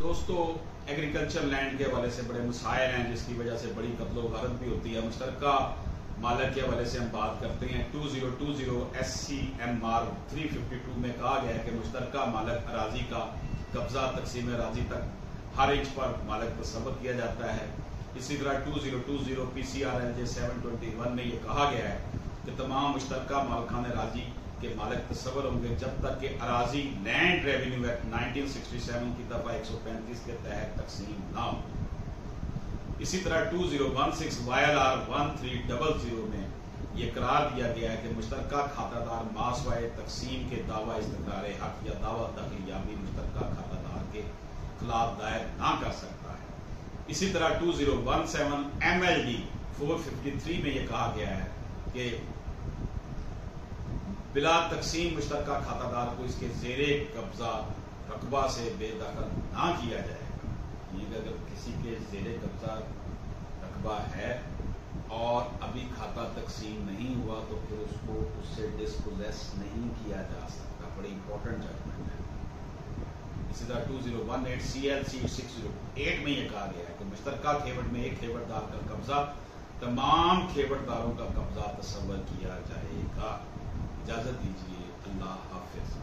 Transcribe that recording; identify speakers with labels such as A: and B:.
A: दोस्तों, agriculture land के हवाले से बड़े मसाइल हैं जिसकी वजह से बड़ी कत्लो-गारत भी होती है। मुश्तरका मालक के हवाले से हम बात करते हैं। 2020 SCMR 352 में कहा गया है कि मुश्तरका मालक अराजी का कब्जा तकसीम अराजी तक हर इंच पर मालक तस्वर किया जाता है। इसी तरह 2020 PCRLJ 721 में ये कहा गया है कि तमाम मुश्तरका मालकान अराजी के मालक तस्वर होंगे जब तक कि अराजी लैंड रेवेन्यू एक्ट 1967 की दफा 135 के तहत तकसीम ना हो। इसी तरह 2016 YLR 1300 में यह करार दिया गया है कि मुश्तरका खातादार मासवाए तकसीम के दावा इस्तक़रार हक या दावा दखिलयाबी मुश्तरका खातादार के खिलाफ दायर ना कर सकता है। इसी तरह 2017 MLD 453 में यह कहा गया है कि बिला तकसीम मुश्तरका खातादार को इसके ज़ेरे कब्जा रकबा से बेदखल ना किया जाएगा। ये अगर किसी के ज़ेरे कब्जा रकबा है और अभी खाता तकसीम नहीं हुआ तो फिर उसको उससे डिस्पोजेस नहीं किया जा सकता। बड़ी इंपॉर्टेंट जजमेंट है। इसी तरह 2018 CLC 608 में यह कहा गया है कि मुश्तरका खेवट में एक खेवटदार का कब्जा तमाम खेवटदारों का कब्जा तस्वर किया जाएगा। इजाजत दीजिए। अल्लाह हाफिज।